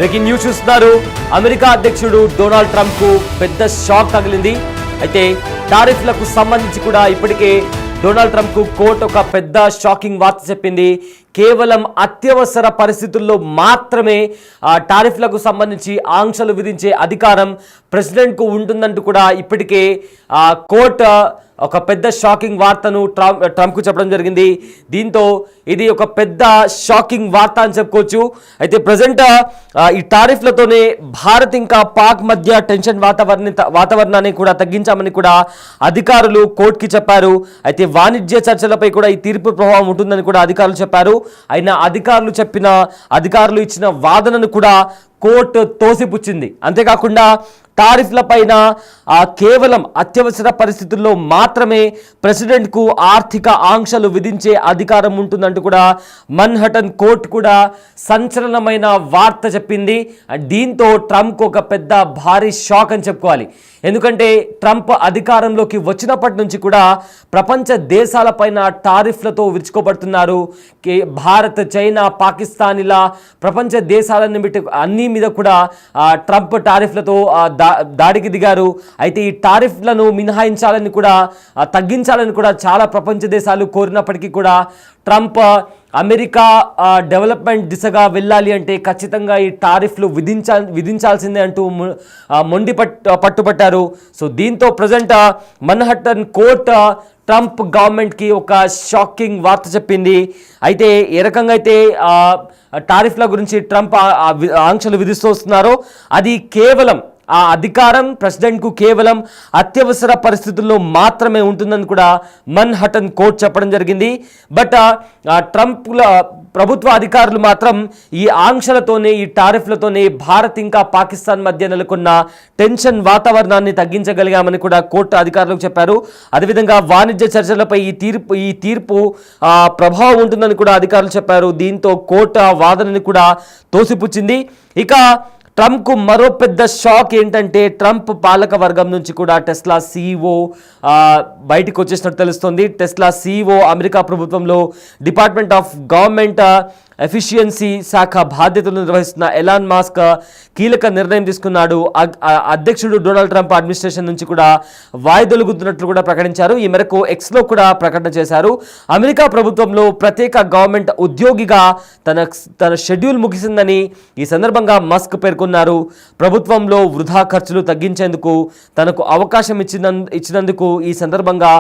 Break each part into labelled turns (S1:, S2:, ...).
S1: Breaking news చూస్తున్నారు. America అధ్యక్షుడు Donald Trump కు పెద్ద షాక్ తగిలింది. అయితే టారిఫ్లకు సంబంధించి కూడా ఇప్పటికే డొనాల్డ్ ట్రంప్ కు కోర్టు ఒక పెద్ద షాకింగ్ వార్త చెప్పింది. కేవలం అత్యవసర పరిస్థితుల్లో మాత్రమే టారిఫ్లకు సంబంధించి ఆంక్షలు విధించే అధికారం ప్రెసిడెంట్కు ఉంటుందంటూ కూడా ఇప్పటికే కోర్టు ఒక పెద్ద షాకింగ్ వార్తను ట్రంప్కు చెప్పడం జరిగింది. దీంతో ఇది ఒక పెద్ద షాకింగ్ వార్త అని చెప్పుకోవచ్చు. అయితే ప్రజెంట్ ఈ టారిఫ్లతోనే భారత్ ఇంకా పాక్ మధ్య టెన్షన్ వాతావరణాన్ని కూడా తగ్గించామని కూడా అధికారులు కోర్టుకి చెప్పారు. అయితే వాణిజ్య చర్చలపై కూడా ఈ తీర్పు ప్రభావం ఉంటుందని కూడా అధికారులు చెప్పారు. అయినా అధికారులు ఇచ్చిన వాదనను కూడా కోర్టు తోసిపుచ్చింది. అంతేకాకుండా టారిఫ్ల పైన కేవలం అత్యవసర పరిస్థితుల్లో మాత్రమే ప్రెసిడెంట్కు ఆర్థిక ఆంక్షలు విధించే అధికారం ఉంటుందంటూ కూడా మన్హటన్ కోర్టు కూడా సంచలనమైన వార్త చెప్పింది. దీంతో ట్రంప్కు ఒక పెద్ద భారీ షాక్ అని చెప్పుకోవాలి. ఎందుకంటే ట్రంప్ అధికారంలోకి వచ్చినప్పటి నుంచి కూడా ప్రపంచ దేశాలపైన టారిఫ్లతో విరుచుకోబడుతున్నారు. భారత్, చైనా, పాకిస్తాన్ ఇలా ప్రపంచ అన్ని మీద కూడా ట్రంప్ టారిఫ్లతో దాడికి దిగారు. అయితే ఈ టారిఫ్లను మినహాయించాలని కూడా తగ్గించాలని కూడా చాలా ప్రపంచ దేశాలు కోరినప్పటికీ కూడా ట్రంప్ అమెరికా డెవలప్మెంట్ దిశగా వెళ్ళాలి అంటే ఖచ్చితంగా ఈ టారిఫ్లు విధించాల్సిందే అంటూ పట్టుబట్టారు. సో దీంతో ప్రజెంట్ మన్హట్టన్ కోర్ట్ ట్రంప్ గవర్నమెంట్కి ఒక షాకింగ్ వార్త చెప్పింది. అయితే ఏ రకంగా అయితే టారిఫ్ల గురించి ట్రంప్ ఆంక్షలు విధిస్తూ వస్తున్నారో అది కేవలం ఆ అధికారం ప్రెసిడెంట్కు కేవలం అత్యవసర పరిస్థితుల్లో మాత్రమే ఉంటుందని కూడా మన్హటన్ కోర్టు చెప్పడం జరిగింది. బట్ ట్రంప్ల ప్రభుత్వ అధికారులు మాత్రం ఈ ఆంక్షలతోనే, ఈ టారిఫ్లతోనే భారత్ ఇంకా పాకిస్తాన్ మధ్య నెలకొన్న టెన్షన్ వాతావరణాన్ని తగ్గించగలిగామని కూడా కోర్టు అధికారులకు చెప్పారు. అదేవిధంగా వాణిజ్య చర్చలపై ఈ తీర్పు ప్రభావం ఉంటుందని కూడా అధికారులు చెప్పారు. దీంతో కోర్టు వాదనని కూడా తోసిపుచ్చింది. ఇక ట్రంప్కు మరో పెద్ద షాక్ ఏంటంటే ట్రంప్ పాలక వర్గం నుంచి కూడా టెస్లా CEO బయటకు వచ్చేసినట్టు తెలుస్తుంది. టెస్లా CEO అమెరికా ప్రభుత్వంలో డిపార్ట్మెంట్ ఆఫ్ గవర్నమెంట్ ఎఫిషియన్సీ శాఖ బాధ్యతలు నిర్వహిస్తున్న ఎలాన్ మాస్క్ కీలక నిర్ణయం తీసుకున్నాడు. అధ్యక్షుడు డొనాల్డ్ ట్రంప్ అడ్మినిస్ట్రేషన్ నుంచి కూడా వాయిదొలుగుతున్నట్లు కూడా ప్రకటించారు. ఈ మేరకు ఎక్స్లో కూడా ప్రకటన చేశారు. అమెరికా ప్రభుత్వంలో ప్రత్యేక గవర్నమెంట్ ఉద్యోగిగా తన షెడ్యూల్ ముగిసిందని ఈ సందర్భంగా మస్క్ పేర్కొన్నారు. ప్రభుత్వంలో వృధా ఖర్చులు తగ్గించేందుకు తనకు అవకాశం ఇచ్చినందుకు ఈ సందర్భంగా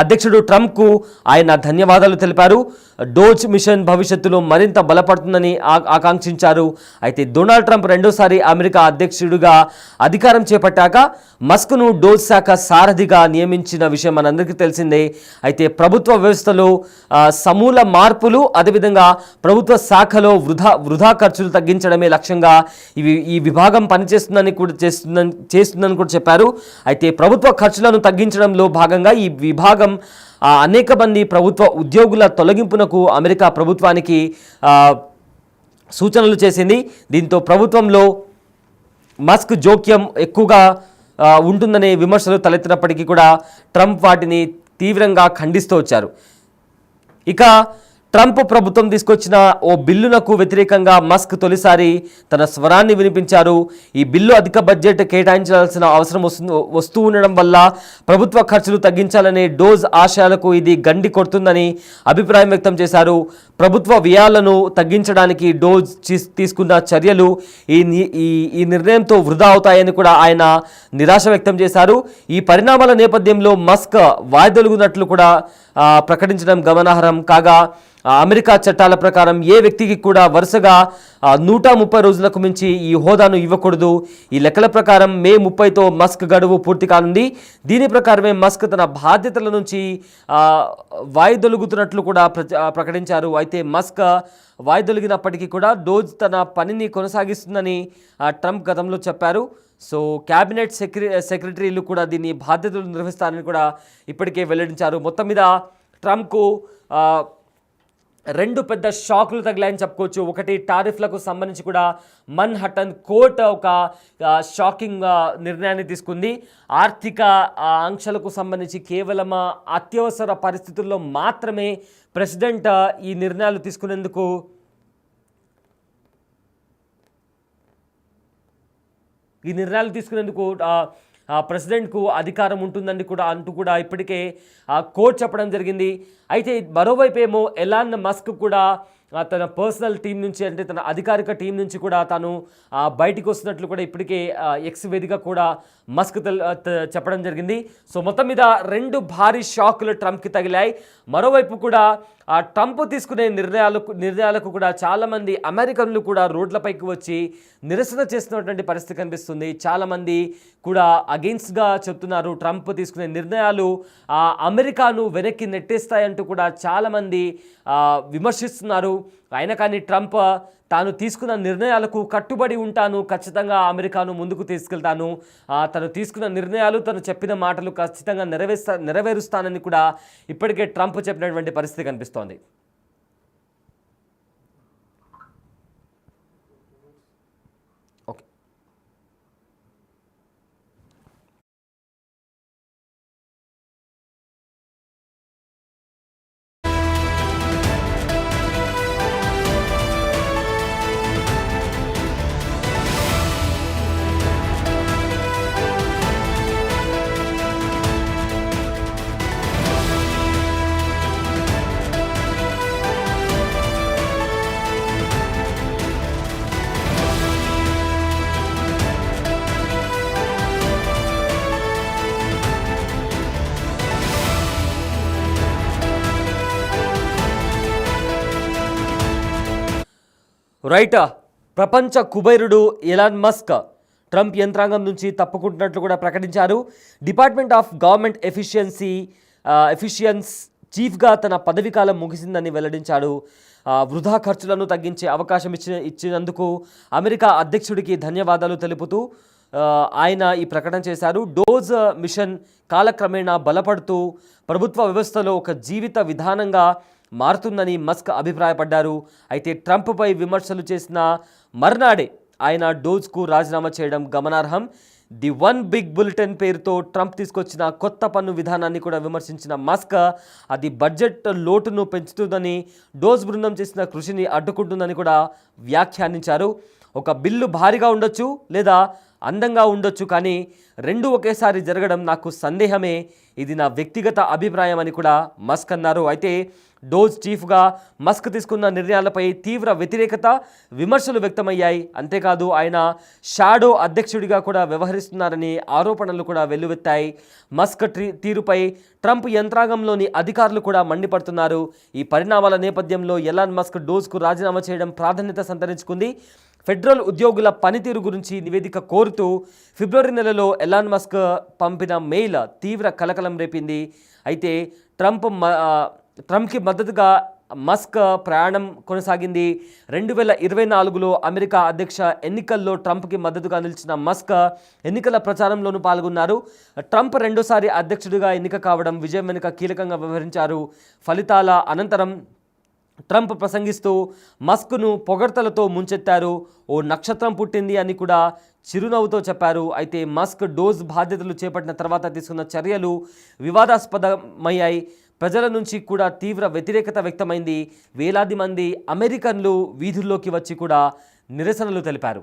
S1: అధ్యక్షుడు ట్రంప్కు ఆయన ధన్యవాదాలు తెలిపారు. డోజ్ మిషన్ భవిష్యత్తులో మరింత బలపడుతుందని ఆకాంక్షించారు. అయితే డొనాల్డ్ ట్రంప్ రెండోసారి అమెరికా అధ్యక్షుడిగా అధికారం చేపట్టాక మస్క్ను డోజ్ శాఖ సారథిగా నియమించిన విషయం మనందరికీ తెలిసిందే. అయితే ప్రభుత్వ వ్యవస్థలో సమూల మార్పులు, అదేవిధంగా ప్రభుత్వ శాఖలో వృధా ఖర్చులు తగ్గించడమే లక్ష్యంగా ఈ విభాగం పనిచేస్తుందని కూడా చెప్పారు. అయితే ప్రభుత్వ ఖర్చులను తగ్గించడంలో భాగంగా ఈ విభాగం అనేక మంది ప్రభుత్వ ఉద్యోగుల తొలగింపునకు అమెరికా ప్రభుత్వానికి సూచనలు చేసింది. దీంతో ప్రభుత్వంలో మస్క్ జోక్యం ఎక్కువగా ఉంటుందనే విమర్శలు తలెత్తినప్పటికీ కూడా ట్రంప్ వాటిని తీవ్రంగా ఖండిస్తూ వచ్చారు. ఇక ట్రంప్ ప్రభుత్వం తీసుకొచ్చిన ఓ బిల్లునకు వ్యతిరేకంగా మస్క్ తొలిసారి తన స్వరాన్ని వినిపించారు. ఈ బిల్లు అధిక బడ్జెట్ కేటాయించాల్సిన అవసరం వస్తూ ఉండడం వల్ల ప్రభుత్వ ఖర్చులు తగ్గించాలనే డోజ్ ఆశయాలకు ఇది గండి కొడుతుందని అభిప్రాయం వ్యక్తం చేశారు. ప్రభుత్వ వ్యయాలను తగ్గించడానికి డోజ్ తీసుకున్న చర్యలు ఈ నిర్ణయంతో వృధా అవుతాయని కూడా ఆయన నిరాశ వ్యక్తం చేశారు. ఈ పరిణామాల నేపథ్యంలో మస్క్ వాయిదొలుగునట్లు కూడా ప్రకటించడం గమనార్హం. కాగా అమెరికా చట్టాల ప్రకారం ఏ వ్యక్తికి కూడా వరుసగా 130 రోజులకు మించి ఈ హోదాను ఇవ్వకూడదు. ఈ లెక్కల ప్రకారం మే 30తో మస్క్ గడువు పూర్తి కానుంది. దీని ప్రకారమే మస్క్ తన బాధ్యతల నుంచి వాయిదొలుగుతున్నట్లు కూడా ప్రకటించారు. అయితే మస్క్ వాయిదొలిగినప్పటికీ కూడా డోజ్ తన పనిని కొనసాగిస్తుందని ట్రంప్ గతంలో చెప్పారు. సో క్యాబినెట్ సెక్రటరీలు కూడా దీన్ని బాధ్యతలు నిర్వహిస్తారని కూడా ఇప్పటికే వెల్లడించారు. మొత్తం మీద ట్రంప్కు రెండు పెద్ద షాకులు తగిలాయని చెప్పుకోవచ్చు. ఒకటి, టారిఫ్లకు సంబంధించి కూడా మన్హటన్ కోర్టు ఒక షాకింగ్ నిర్ణయాన్ని తీసుకుంది. ఆర్థిక ఆంక్షలకు సంబంధించి కేవలం అత్యవసర పరిస్థితుల్లో మాత్రమే ప్రెసిడెంట్ ఈ నిర్ణయాలు తీసుకునేందుకు ఈ నిర్ణయాలు తీసుకునేందుకు ప్రెసిడెంట్కు అధికారం ఉంటుందని అంటూ కూడా ఇప్పటికే కోర్టు చెప్పడం జరిగింది. అయితే మరోవైపు ఏమో ఎలాన్ మస్క్ కూడా తన పర్సనల్ టీం నుంచి, అంటే తన అధికారిక టీం నుంచి కూడా తాను బయటికి వస్తున్నట్లు కూడా ఇప్పటికే ఎక్స్ వేదిక కూడా మస్క్ చెప్పడం జరిగింది. సో మొత్తం మీద 2 భారీ షాకులు ట్రంప్కి తగిలాయి. మరోవైపు కూడా ట్రంప్ తీసుకునే నిర్ణయాలకు కూడా చాలామంది అమెరికన్లు కూడా రోడ్లపైకి వచ్చి నిరసన చేస్తున్నటువంటి పరిస్థితి కనిపిస్తుంది. చాలామంది కూడా అగెయిన్స్ట్గా చెప్తున్నారు. ట్రంప్ తీసుకునే నిర్ణయాలు అమెరికాను వెనక్కి నెట్టేస్తాయంటూ కూడా చాలామంది విమర్శిస్తున్నారు. అయినా కానీ ట్రంప్ తాను తీసుకున్న నిర్ణయాలకు కట్టుబడి ఉంటాను, ఖచ్చితంగా అమెరికాను ముందుకు తీసుకెళ్తాను, తను తీసుకున్న నిర్ణయాలు, తను చెప్పిన మాటలు ఖచ్చితంగా నెరవేరుస్తానని కూడా ఇప్పటికే ట్రంప్ చెప్పినటువంటి పరిస్థితి కనిపిస్తోంది. రైట్, ప్రపంచ కుబేరుడు ఎలాన్ మస్క్ ట్రంప్ యంత్రాంగం నుంచి తప్పుకుంటున్నట్లు కూడా ప్రకటించారు. డిపార్ట్మెంట్ ఆఫ్ గవర్నమెంట్ ఎఫిషియన్స్ చీఫ్గా తన పదవీ కాలం ముగిసిందని వెల్లడించాడు. వృధా ఖర్చులను తగ్గించే అవకాశం ఇచ్చినందుకు అమెరికా అధ్యక్షుడికి ధన్యవాదాలు తెలుపుతూ ఆయన ఈ ప్రకటన చేశారు. డోజ్ మిషన్ కాలక్రమేణా బలపడుతూ ప్రభుత్వ వ్యవస్థలో ఒక జీవిత విధానంగా మారుతుందని మస్క్ అభిప్రాయపడ్డారు. అయితే ట్రంప్పై విమర్శలు చేసిన మర్నాడే ఆయన డోజ్కు రాజీనామా చేయడం గమనార్హం. ది వన్ బిగ్ బులెటిన్ పేరుతో ట్రంప్ తీసుకొచ్చిన కొత్త పన్ను విధానాన్ని కూడా విమర్శించిన మస్క్ అది బడ్జెట్ లోటును పెంచుతుందని, డోజ్ బృందం చేసిన కృషిని అడ్డుకుంటుందని కూడా వ్యాఖ్యానించారు. ఒక బిల్లు భారీగా ఉండొచ్చు లేదా అందంగా ఉండొచ్చు, కానీ 2 ఒకేసారి జరగడం నాకు సందేహమే, ఇది నా వ్యక్తిగత అభిప్రాయం అని కూడా మస్క్ అన్నారు. అయితే డోజ్ చీఫ్గా మస్క్ తీసుకున్న నిర్ణయాలపై తీవ్ర వ్యతిరేకత, విమర్శలు వ్యక్తమయ్యాయి. అంతేకాదు ఆయన షాడో అధ్యక్షుడిగా కూడా వ్యవహరిస్తున్నారని ఆరోపణలు కూడా వెల్లువెత్తాయి. మస్క్ తీరుపై ట్రంప్ యంత్రాంగంలోని అధికారులు కూడా మండిపడుతున్నారు. ఈ పరిణామాల నేపథ్యంలో ఎలాన్ మస్క్ డోజ్కు రాజీనామా చేయడం ప్రాధాన్యత సంతరించుకుంది. ఫెడరల్ ఉద్యోగుల పనితీరు గురించి నివేదిక కోరుతూ ఫిబ్రవరి నెలలో ఎలాన్ మస్క్ పంపిన మెయిల్ తీవ్ర కలకలం రేపింది. అయితే ట్రంప్కి మద్దతుగా మస్క్ ప్రయాణం కొనసాగింది. 2024లో అమెరికా అధ్యక్ష ఎన్నికల్లో ట్రంప్కి మద్దతుగా నిలిచిన మస్క్ ఎన్నికల ప్రచారంలోనూ పాల్గొన్నారు. ట్రంప్ రెండోసారి అధ్యక్షుడిగా ఎన్నిక కావడం విజయం వెనుక కీలకంగా వ్యవహరించారు. ఫలితాల అనంతరం ట్రంప్ ప్రసంగిస్తూ మస్క్ను పొగడ్తలతో ముంచెత్తారు. ఓ నక్షత్రం పుట్టింది అని కూడా చిరునవ్వుతో చెప్పారు. అయితే మస్క్ డోజ్ బాధ్యతలు చేపట్టిన తర్వాత తీసుకున్న చర్యలు వివాదాస్పదమయ్యాయి. ప్రజల నుంచి కూడా తీవ్ర వ్యతిరేకత వ్యక్తమైంది. వేలాది మంది అమెరికన్లు వీధుల్లోకి వచ్చి కూడా నిరసనలు తెలిపారు.